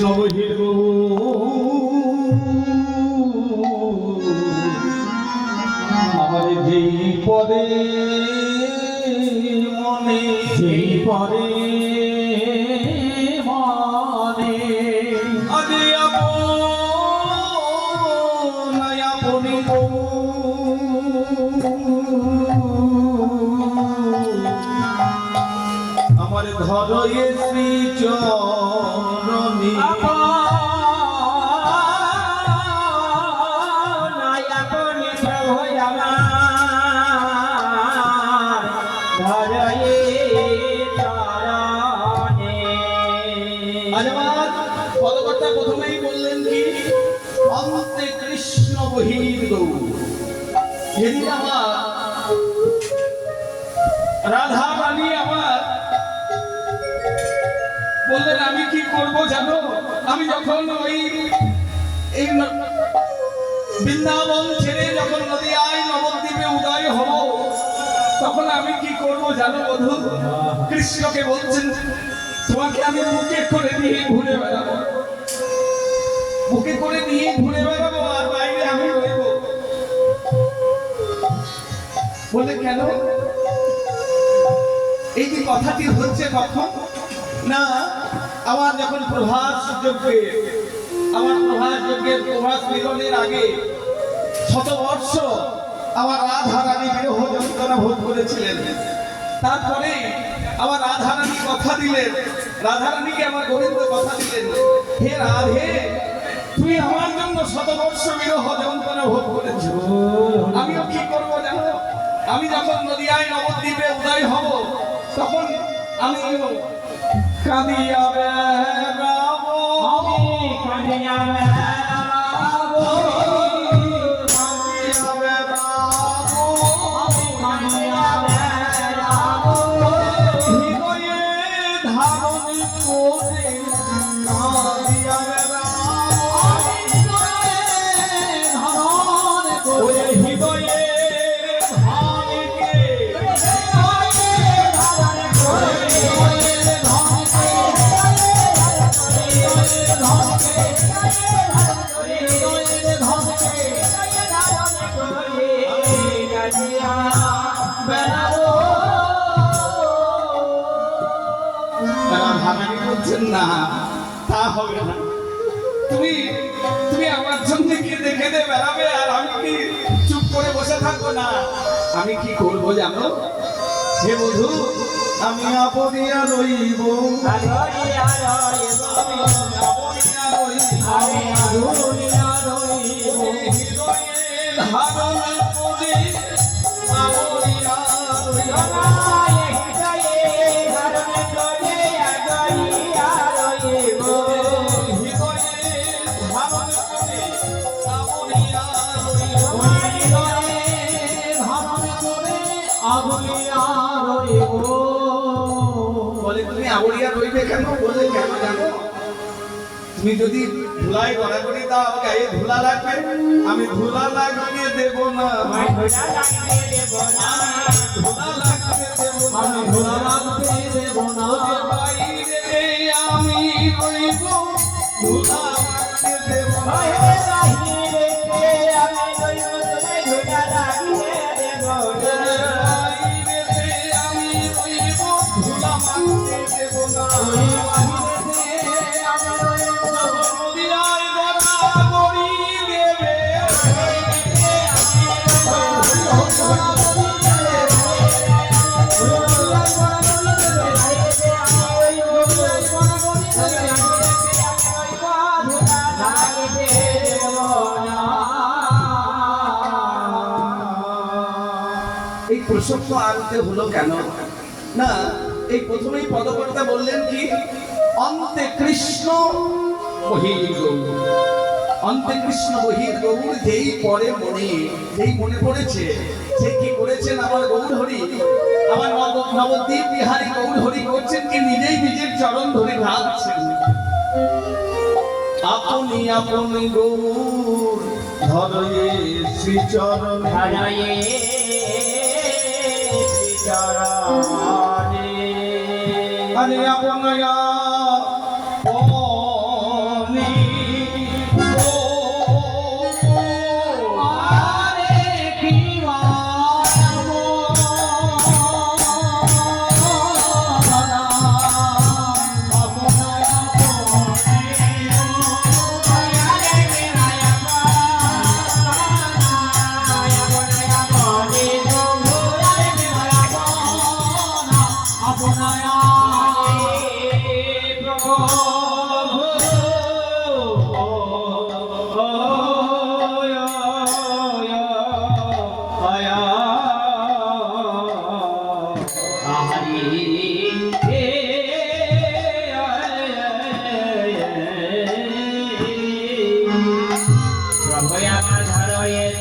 বহির আমার যেই পদে মনে যেই পদে মনে আদি আপনি আমার ধরয়ে শ্রী চরণী পদকর্তা প্রথমেই বললেন কি অন্তে কৃষ্ণ বহির গৌর। যেদিন আমার রাধা রানী আমার বললেন আমি কি করব জানো, আমি যখন ওই এই বৃন্দাবন ছেড়ে যখন নদিয়ায় নবদ্বীপে উদয় হব তখন আমি কি করব জানো বধূ? কৃষ্ণকে বলছেন তোমাকে আমি বুকে করে নিয়ে ঘুরে বেড়াবো, বুকে করে নিয়ে ঘুরে বেড়াবো আর বাইরে আমি রইব। বলে কেন? এই যে কথাটি হচ্ছে কখন না আমার যখন প্রভাস যজ্ঞে আমার প্রভাস যজ্ঞের প্রভাস মিলনের আগে 100 বর্ষ আমার রাধা রানী বিরহ যন্ত্রণা ভোগ করেছিলেন। তারপরে আমার রাধা রানী কথা দিলেন, রাধা রানীকে আমার গোবিন্দ কথা দিলেন, হে রাধে তুমি আমার জন্য 100 বর্ষ বিরহ যন্ত্রণা ভোগ করেছো, আমিও কি করবো জানো? আমি যখন নদিয়ায় নবদ্বীপে উদয় হব তখন আমি কাঁদিয়া বেড়াবো, কাঁদিয়া বেড়াবো, কাঁদিয়া বেড়াবো, কাঁদিয়া বেড়াবো, হৃদয়ে ধারণ করে কাঁদিয়া বেড়াবো, হৃদয়ে ধারণ করে হৃদয়ে না তা হবে না, তুমি তুমি আমার জন্য কি দেখে দে বেড়াবে আর আমি কি চুপ করে বসে থাকবো না? আমি কি করবো জানো হে বধূ? আমি আপনিয়া রইব, আপনিয়া রইব, আমি আপনিয়া রইব, হৃদয়ে ধারণ করে আপনিয়া রইব, বলে তুমি আবরিয়া রইবে কেন? বলে কেন জানো? তুমি যদি ধুলাই গড়াগড়ি দাও গায়ে ধুলা লাগবে, আমি ধুলা লাগিয়ে দেব না, ধুলা লাগবে দেব না, আমি ধুলা লাগবে দেব না, বাইরে আমি রইব, ধুলা লাগবে দেব না, এই প্রসঙ্গ আনতে হলো কেন না? এই প্রথমেই পদকর্তা বললেন কি অন্তে কৃষ্ণ বহির গৌর, অন্তে কৃষ্ণ বহির গৌর। যেই পরে মনে, যেই মনে পড়েছে সে কি করেছেন? আমার গৌর হরি, আমার নবদ্বীপ বিহারী গৌর হরি করছেন কি নিজেই নিজের চরণ ধরে ঘাটছেন। আপনি আপনি গৌর ধরয়ে শ্রী চরণ, ধরয়ে শ্রী চরণে, আরে আপনয়া Oh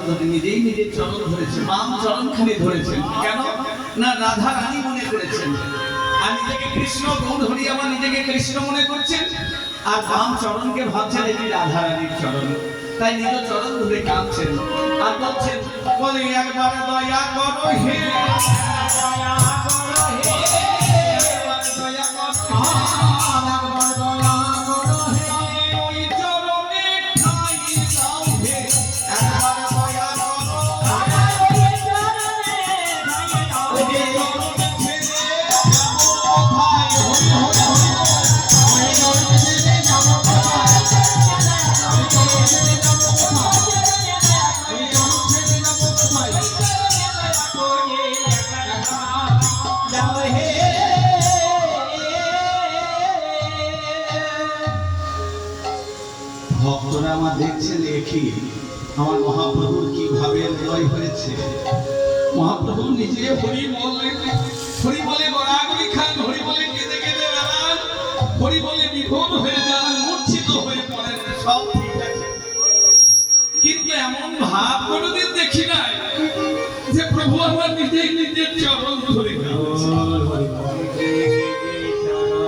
ধরে নিজেই নিজের চরণ ধরেছেন, বাম চরণখানি ধরেছেন। কেন না রাধা রানী মনে করেছেন, আর নিজেকে কৃষ্ণ গৌর হরি আমার নিজেকে কৃষ্ণ মনে করছেন, আর বাম চরণকে ভাবছেন এটি রাধা রানীর চরণ। তাই নিজ চরণ ধরে কাঁদছেন আর বলছেন, বলে একবার দয়া করো হে, দয়া করো হে, একবার দয়া করো হে, ওই চরণে ঠাই দাও হে, একবার দয়া করো, ওই চরণে ঠাই দাও হে, ছেড়ে যাবো কোথায়, হরি হরি হরি, ওই চরণে ছেড়ে যাবো কোথায়, ওই চরণে ছেড়ে যাবো কোথায়, ওই চরণ ছেড়ে যাবো কোথায়, যাও হে। ভক্তরা আমার দেখছেন, দেখি আমার মহাপ্রভুর কিভাবে হৃদয় হয়েছে। মহাপ্রভু নিজে হরি বললেন, হরি বলে গড়াগড়ি খান, হরি বলে কেঁদে কেঁদে বেড়ান, হরি বলে বিভোর হয়ে যান, মূর্ছিত হয়ে পড়েন, সব ঠিক আছে। কিন্তু এমন ভাব কোনোদিন দেখি নাই যে প্রভু আমার নিজেই নিজের চরণ ধরে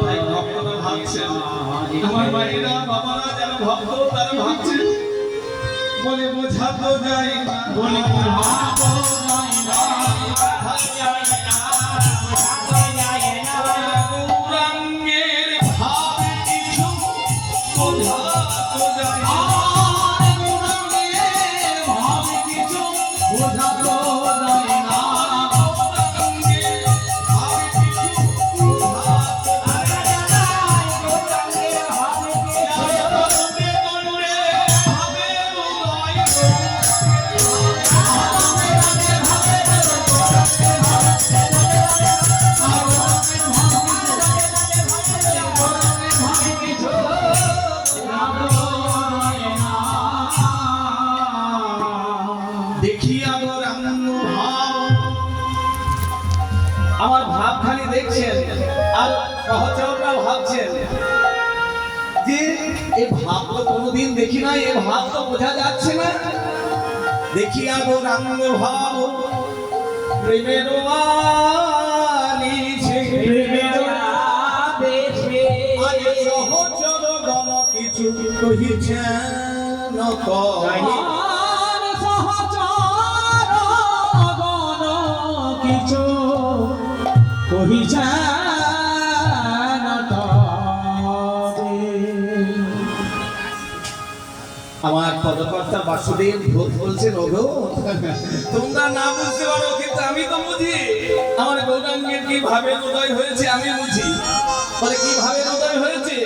তাই ভক্তরা ভাবছেন, আমার মায়েরা বাবারা যারা ভক্ত তারা ভাবছেন, বলে বোঝা তো যায় না, বলে বোঝা তো যায় না, বোঝা যায় না, বোঝা যায় না, গৌরাঙ্গের ভাব কিছু বোঝা তো যায় না, গৌরাঙ্গের ভাব কিছু বোঝা তো যায় না, গৌরাঙ্গের ভাব কিছু বোঝা তো যায় না, গৌরাঙ্গের ভাব কিছু তরুণে তরুণে ভাবে হৃদয়, দেখিয়া গৌরাঙ্গ ভাব, আমার ভাব খালি দেখছেন আর সহচররা ভাবছেন যে এই ভাব তো কোনোদিন দেখি নাই, এই ভাব তো বোঝা যাচ্ছে না। দেখিয়া গৌরাঙ্গ ভাব প্রেমের আলিছে, প্রেমের আবেশে, আজ সহচর গণ কিছু কহিছেন কয়, কিছু কহিছেন তবে। আমার পদকর্তা বাসুদেব ভূত বলছেন, ওগো তোমরা না বুঝতে পারো কিন্তু আমি তো বুঝি, আমার গৌরাঙ্গের কিভাবে হৃদয় হয়েছে আমি বুঝি। বলে কিভাবে হৃদয় হয়েছে,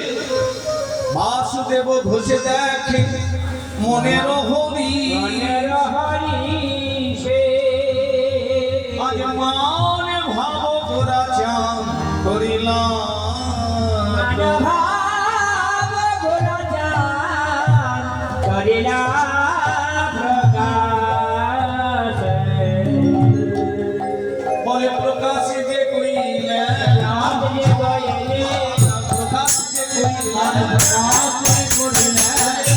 বাসুদেব ঘষে দেখে মনের হরি, আজ মানে ভাব তোরা চান করিলাম, বলে প্রকাশ যে কইলে, প্রকাশ যে কইলে,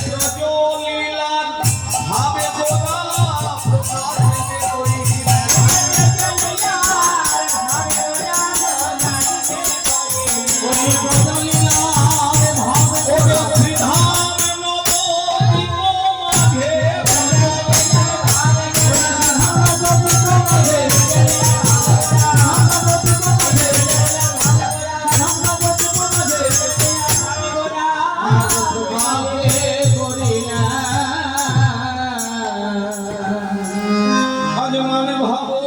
প্রজ্বলিলাম ভাবে তোরা, প্রকাশ যে কইলে, প্রজ্বলিলাম ভাবে শ্রীধাম নবদ্বীপ মাঝে, মানে ভাবো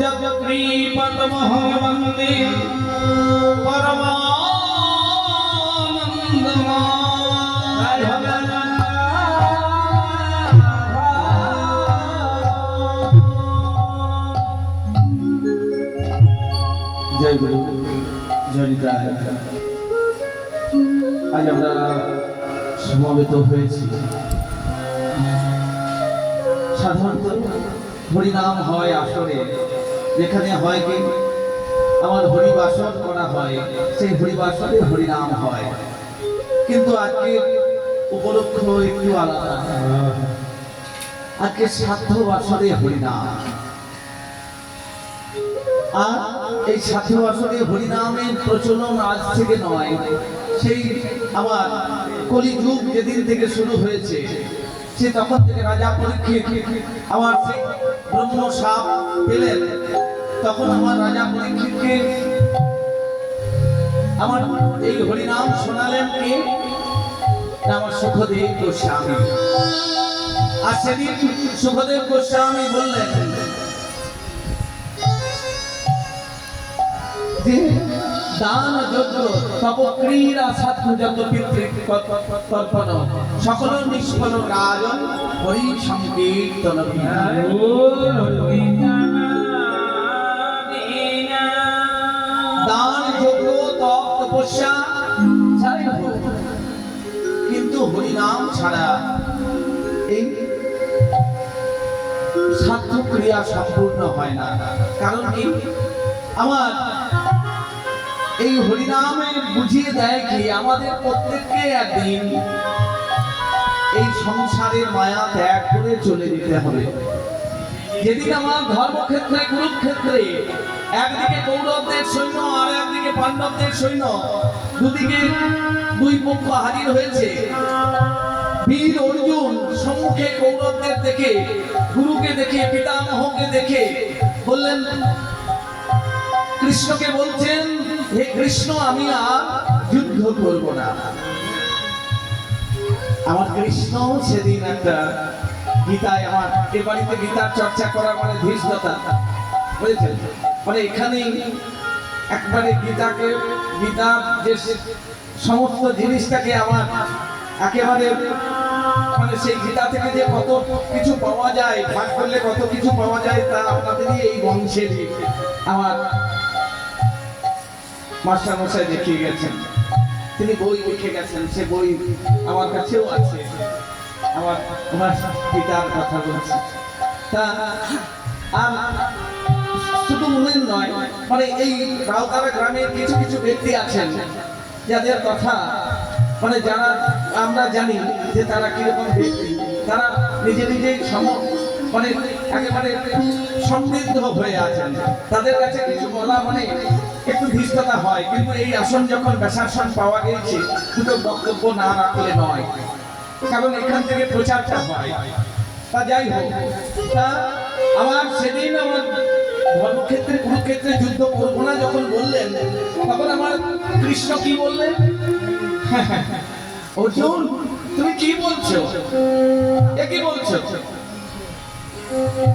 जगत्प्रीपतमहं वन्दे परमानन्दमाधवम्। जय गुरु जय निताय। आज আমরা সমবেত হয়েছি সাধারণত হরিনাম হয় আসরে, যেখানে হয় কি আমার হরিবাসর করা হয়, সেই হরিবাসরে হরিনাম হয়। কিন্তু আজকে উপলক্ষ একটু আলাদা। আজকে সাধ্য বাসরে হরিনাম, আর এই সাধ্য বাসরে হরিনামের প্রচলন আজ থেকে নয়, সেই আমার কলিযুগ যেদিন থেকে শুরু হয়েছে, সে তখন থেকে রাজা পরীক্ষিত আমার সেই ব্রহ্ম সাপ পেলেন। তখন আমার রাজা পরীক্ষিতকে আমার এই হরিনাম শোনালেন কে? আমার সুখদেব গোস্বামী। আর সেদিন সুখদেব গোস্বামী বললেন যে দান যজ্ঞ তপ ক্রীড়া সাধ্য যত পিতৃতর্পণ সকল নিষ্ফল রাজন হরি সংকীর্তন। দান যজ্ঞ তপ তপস্যা যাই হোক, কিন্তু হরিনাম ছাড়া এই সাধ্য ক্রিয়া সম্পূর্ণ হয় না। কারণ কি? আমার এই হরিনামে বুঝিয়ে দেয় কি আমাদের প্রত্যেককে একদিন এই সংসারের মায়া ত্যাগ করে চলে যেতে হবে। যেদিন আমার ধর্মক্ষেত্রে কুরুক্ষেত্রে একদিকে কৌরবদের সৈন্য আর একদিকে পাণ্ডবদের সৈন্য, দুদিকে দুই পক্ষ হাজির হয়েছে। বীর অর্জুন সম্মুখে কৌরবদের দেখে, গুরুকে দেখে, পিতামহকে দেখে বললেন, কৃষ্ণকে বলছেন, হে কৃষ্ণ আমি আর যুদ্ধ করব না। আমার কৃষ্ণ সেদিন একটা গীতায়, আমার এ বাড়িতে গীতার চর্চা করা মানে ধৃষ্টতা বুঝেছেন, মানে এখানে একবারে গীতাকে, গীতার যে সমস্ত জিনিসটাকে আমার একেবারে মানে সেই গীতা থেকে যে কত কিছু পাওয়া যায়, ভাগ করলে কত কিছু পাওয়া যায়, তা আপনাদেরই এই বংশের আমার মাস্টার মশাই দেখিয়ে গেছেন। তিনি বই লিখে গেছেন, সে বই আমার কাছেও আছে। আমার পিতার কথা বলছি। তা আর শুধু মনের নয়, মানে এই রাউতারা গ্রামের কিছু কিছু ব্যক্তি আছেন যাদের কথা মানে যারা আমরা জানি যে তারা কিরকম ব্যক্তি, তারা নিজে নিজেই মানে একেবারে সমৃদ্ধ হয়ে আছেন। তাদের কাছে কিছু বলা মানে একটু ধৃষ্টতা হয়, কিন্তু এই আসন যখন বেশাসন পাওয়া গেছে, দুটো বক্তব্য না রাখলে নয়, কারণ এখান থেকে প্রচারটা হয়। তা যাই হোক, তা আমার সেদিন আমার ধর্মক্ষেত্রে কুরুক্ষেত্রে যুদ্ধ করবো না যখন বললেন, তখন আমার কৃষ্ণ কি বললেন, অর্জুন তুমি কি বলছো, এ কি বলছো?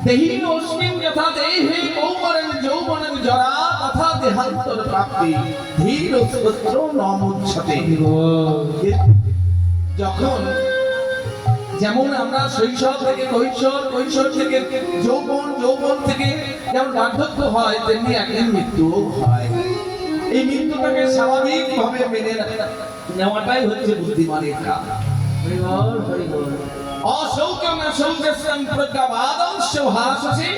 দেহি অস্মিন যথা দেহে কৌমারং যৌবনং জরা তথা দেহান্তর প্রাপ্তি ধীর পুত্র নমুচ্ছতে। যখন যেমন আমরা শৈশব থেকে কৈশোর, কৈশোর থেকে যৌবন, যৌবন থেকে যেমন বার্ধক্য হয়, তেমনি একদিন মৃত্যু হয়। এই মৃত্যুটাকে স্বাভাবিক ভাবে মেনে নেওয়াটাই হচ্ছে বুদ্ধিমানের কাজ। অশৌকম অশৌকস্যং প্রজ্ঞাবাদং সভাসসি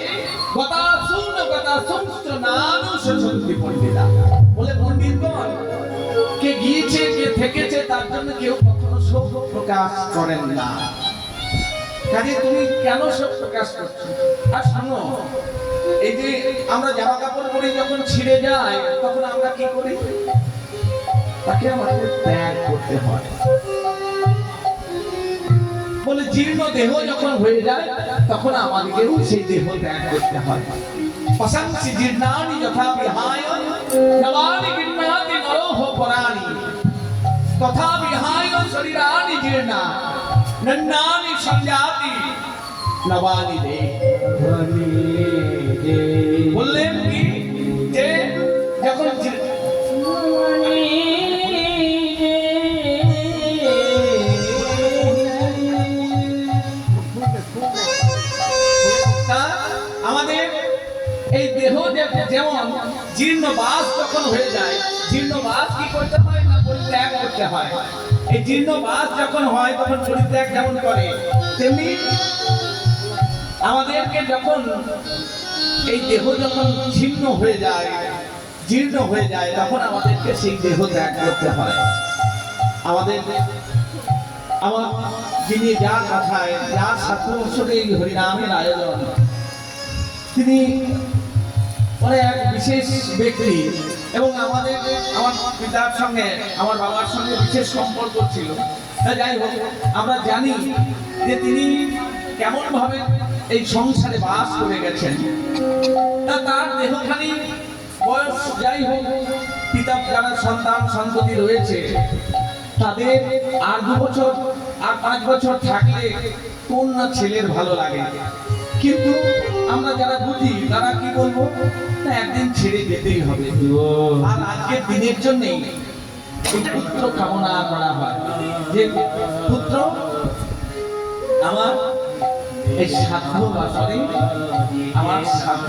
গতা শূন্য গতা সংস্ত নানু সসন্তি পণ্ডিতা। বলে পণ্ডিতগণ, কে গিয়েছে কে থেকেছে তার জন্য কেউ কখনো শোক প্রকাশ করেন না। কাজে তুমি কেন শোক প্রকাশ করছো? আর শোনো, এই যে আমরা জামা কাপড় পরে যখন ছিঁড়ে যায়, তখন আমরা কি করি? তাকে আমাদের ত্যাগ করতে হয়। বলে জীর্ণ দেহ যখন হয়ে যায়, তখন আমাদেরকেও সেই দেহ ত্যাগ করতে হয়। পশংসি জীর্ণানি যথা বিহায় নবানি গৃহ্ণাতি নরোহ পরাণি তথা বিহায় শরীরানি জীর্ণা নন্নানি সংজাতি নবানি দে। বললে এই দেহ যেমন জীর্ণ বাস যখন হয়ে যায়, জীর্ণ বাস কি করতে হয় না পরিত্যাগ করতে হয়। এই জীর্ণ বাস যখন হয় তখন পরিত্যাগ যেমন করে, তেমনি আমাদেরকে যখন এই দেহ যখন ছিন্ন হয়ে যায়, জীর্ণ হয়ে যায়, তখন আমাদেরকে সেই দেহ ত্যাগ করতে হয়। আমার যিনি যার কথায় যার সাথে এই হরিনামের আয়োজন, তিনি এক বিশেষ ব্যক্তি এবং আমার পিতার সঙ্গে আমার বাবার সঙ্গে বিশেষ সম্পর্ক ছিল। যাই হোক, আমরা জানি যে তিনি কেমন ভাবে এই সংসারে বাস করে গেছেন। তার দেহখানি বয়স যাই হোক, পিতার যারা সন্তান সন্ততি রয়েছে তাদের আর 2 বছর আর 5 বছর থাকলে কোন না ছেলের ভালো লাগে, কিন্তু আমরা যারা বুঝি তারা কি বলবো, না একদিন ছেড়ে যেতেই হবে। আর আজকের দিনের জন্যই এই পুত্র কামনা করা হয় যে পুত্র আমার এই সাধ্য বাসরে আমার সাধ্য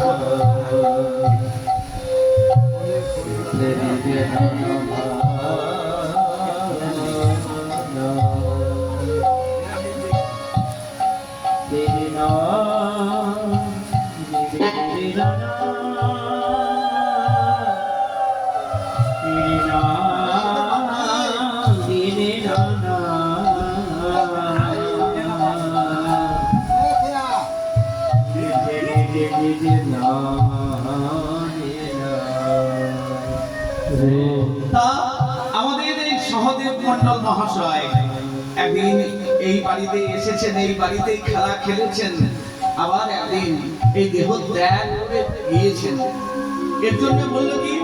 আমাদের এই সহদেব মন্ডল মহাশয় একদিন এই বাড়িতে এসেছেন, এই বাড়িতেই খেলা খেলেছেন, আবার একদিন এই দেহ ত্যাগ করে গিয়েছেন। এর জন্য বলল কি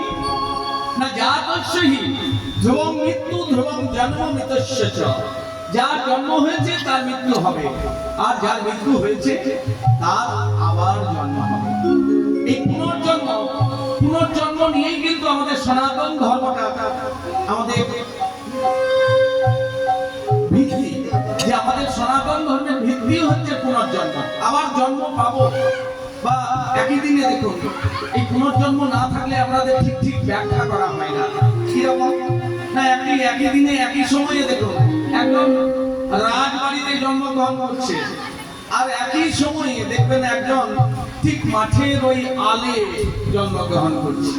না, জাতস্যহি ধ্রুবং মৃত্যু ধ্রুবং জন্ম মৃতস্য চ। যার জন্ম হয়েছে তার মৃত্যু হবে, আর যার মৃত্যু হয়েছে তার আবার জন্ম হবে। এই পুনর্জন্ম নিয়েই কিন্তু আমাদের সনাতন ধর্মটা আমাদের ভিত্তি, যে আমাদের সনাতন ধর্মের ভিত্তি হচ্ছে পুনর্জন্ম। আবার জন্ম পাবো বা একই দিনে, দেখুন এই পুনর্জন্ম না থাকলে আমাদের ঠিক ব্যাখ্যা করা হয় না। কিরকম না, একই দিনে একই সময়ে দেখুন একজন রাজবাড়িতে জন্মগ্রহণ করছে, আর একই সময়ে দেখবেন একজন ঠিক মাঠের ওই আলে জন্মগ্রহণ করছে।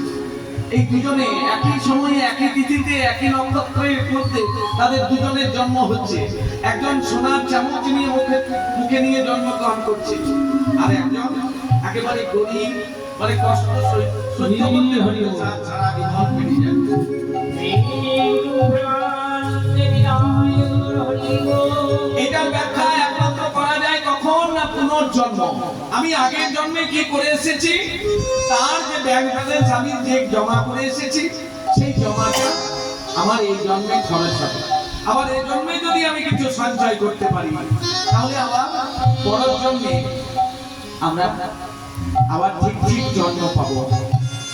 এই দুজনে একই সময়ে একই তিথিতে একই নক্ষত্রের মধ্যে তাদের দুজনের জন্ম হচ্ছে। একজন সোনার চামচ নিয়ে মুখে নিয়ে জন্মগ্রহণ করছে, আর একজন একেবারে গরিব, মানে কষ্ট সহ্য করতে হরিও সারা জীবন পেরিয়ে যাচ্ছে। এটার ব্যাখ্যা একমাত্র করা যায় কখন না পুনর্জন্ম। আমি আগের জন্মে কি করে এসেছি, তার যে ব্যাংক ব্যালেন্স আমি যে জমা করে এসেছি, সেই জমাটা আমার এই জন্মে খরচ হবে। আবার এই জন্মে যদি আমি কিছু সঞ্চয় করতে পারি, তাহলে আবার পরের জন্মে আমরা আবার ঠিক জন্ম পাবো।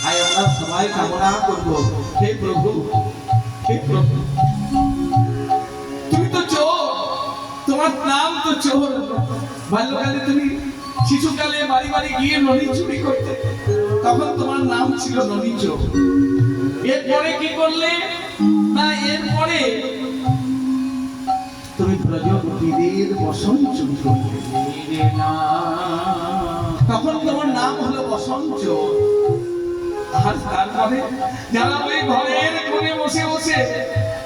তাই আমরা সবাই কামনা করবো, হে প্রভু, হে প্রভু, তুমি তো চোর, তোমার নাম তো চোর। বাল্যকালে তুমি শিশুকালে বাড়ি বাড়ি গিয়ে ননি চুরি করতে, তখন তোমার নাম ছিল ননি চোর। এরপরে কি করলে না, এরপরে তুমি প্রজাপতিদের বসন চুরি করলে, তখন তোমার নাম হলো বসন চোর। আর তারপরে যারা ওই ঘরের কোণে বসে বসে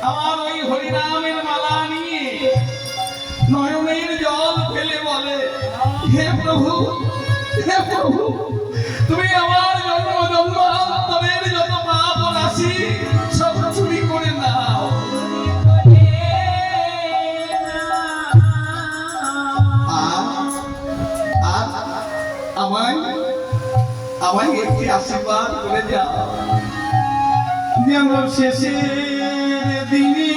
আমার ওই হরিনামের মালা নিয়ে নয়নের জল ফেলে বলে, হে প্রভু, হে প্রভু, তুমি আমার জন্মান্তরের যত পাপ রাশি সব চুরি করে নাও। আর আমায় একটি আশীর্বাদ করে যাও, যেন শেষের দিনে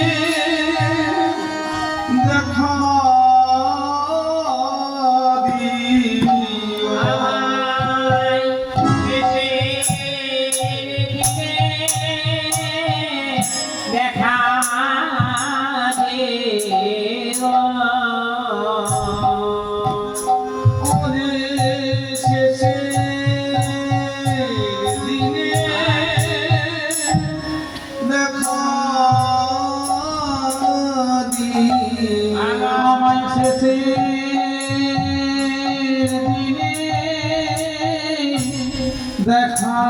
দেখা দেখা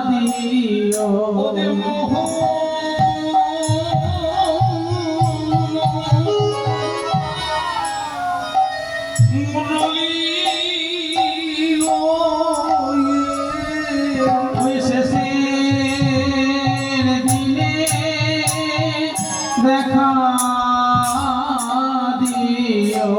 দিও ওদের মোহ মুরলী ওই শেষের দিনে দেখা দিও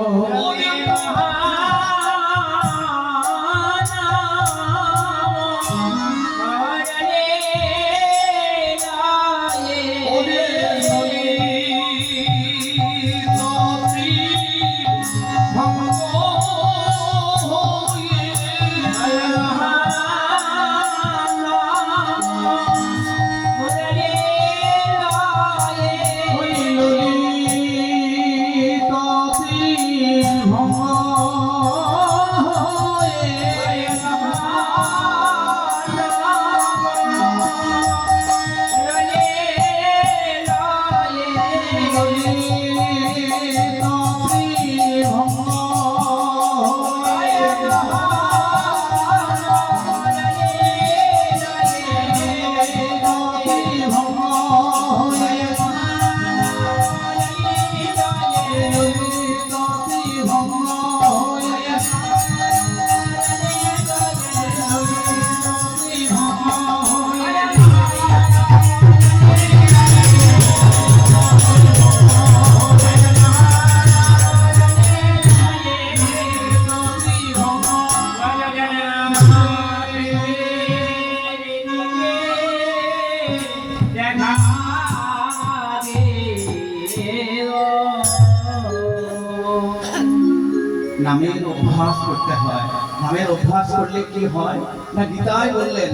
নামের অভ্যাস করতে হয়। নামের অভ্যাস করলে কি হয় না, গীতায় বললেন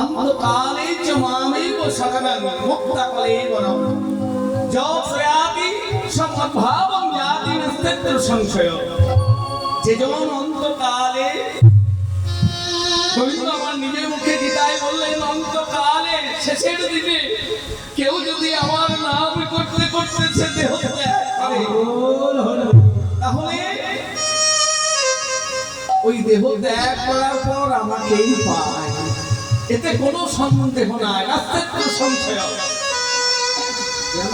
অন্তকালে চ মামেব শরণং মুক্তকালে বরং যৎপ্রয়াতি সমদ্ভাবং যাতি নাস্ত্যত্র সংশয়। যেজন অন্তকালে, গোবিন্দ আমার নিজের মুখে গীতায় বললেন অন্তকালে শেষের দিকে কেউ যদি আমার নাম করতে করতে সে দেহ ত্যাগ করে, তাহলে ওই দেহ ত্যাগ করার পর আমাকেই পায়, এতে কোনো সন্দেহ নাই, নাস্ত্যত্র সংশয়।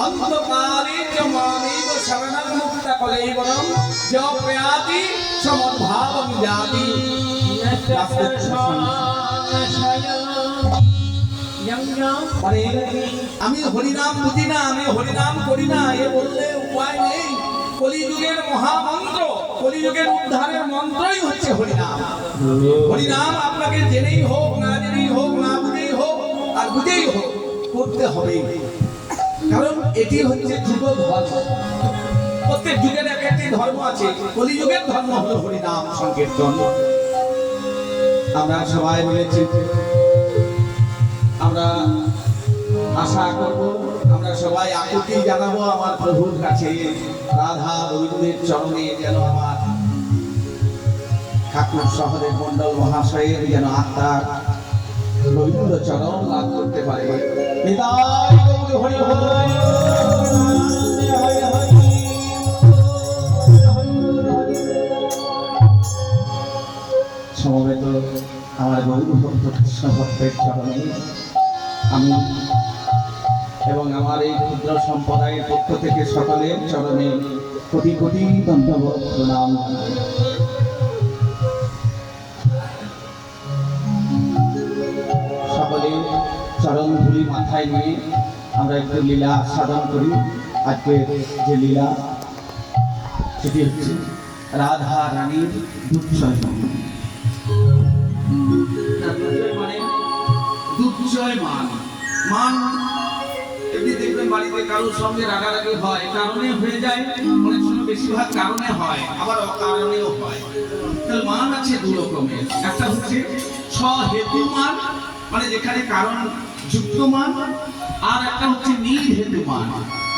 অন্তকালে চ মামেব শরণং মুক্তকালে বরং যৎপ্রয়াতি সমদ্ভাবং যাতি নাস্ত্যত্র সংশয়। মানে আমি হরিনাম বুঝি না, আমি হরিনাম করি না, এ বললে উপায় নেই। কলিযুগের মহামন্ত্র, কলিযুগের উদ্ধারের মন্ত্রই হচ্ছে হরিনাম। হরিনাম আপনাকে জেনেই হোক, না জেনেই হোক, না বুঝেই হোক, আর বুঝেই হোক, করতে হবে। কারণ এটি হচ্ছে যুগ ধর্ম। প্রত্যেক যুগের এক একটি ধর্ম আছে, কলিযুগের ধর্ম হলো হরিনাম সংকীর্তন। আমরা সবাই মিলেছি, আমরা আশা করব, আমরা সবাই আকুতি জানাবো আমার প্রভুর কাছে, রাধা গোবিন্দের চরণে যেন আমার ঠাকুর শহরের মন্ডল মহাশয়ের যেন আত্মার গোবিন্দ চরণ লাভ করতে পারে। নিতাই গৌর হরি হরি সমবেত আমার গৌর ভক্ত কৃষ্ণ ভক্তের চরণে আমি এবং আমার এই ক্ষুদ্র সম্প্রদায়ের পক্ষ থেকে সকলের চরণে কোটি কোটি দণ্ডবত প্রণাম। সকলে চরণ ধুলি মাথায় নিয়ে আমরা একটু লীলা আস্বাদন করি। আজকে যে লীলা সেটি হচ্ছে রাধা রানীর দুর্জয় মানে দুর্জয় মান। মান এমনি দেখবেন বাড়িতে কারোর সঙ্গে রাগারাগি হয়, কারণে হয়ে যায়, অনেক সময় বেশিরভাগ কারণে হয়, আবার অকারণেও হয়। তাহলে মান আছে দু রকমের, একটা হচ্ছে স্বহেতু মান, মানে যেখানে কারণ যুক্ত মান, আর একটা হচ্ছে নির্হেতু মান,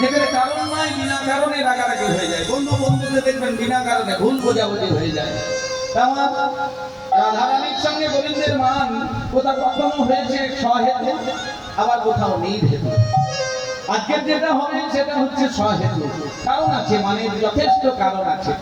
যেখানে কারণ নাই, বিনা কারণে রাগারাগি হয়ে যায়। বন্ধু বন্ধুদের দেখবেন বিনা কারণে ভুল বোঝাবুঝি হয়ে যায়। তেমন রাধারানীর সঙ্গে গোবিন্দের মান কোথাও কখনো হয়েছে স্বহেতু, আবার কোথাও নির্হেতু। আজকের যেটা হবে সেটা হচ্ছে স্বহেতু, কারণ আছে, মানে যথেষ্ট কারণ আছে।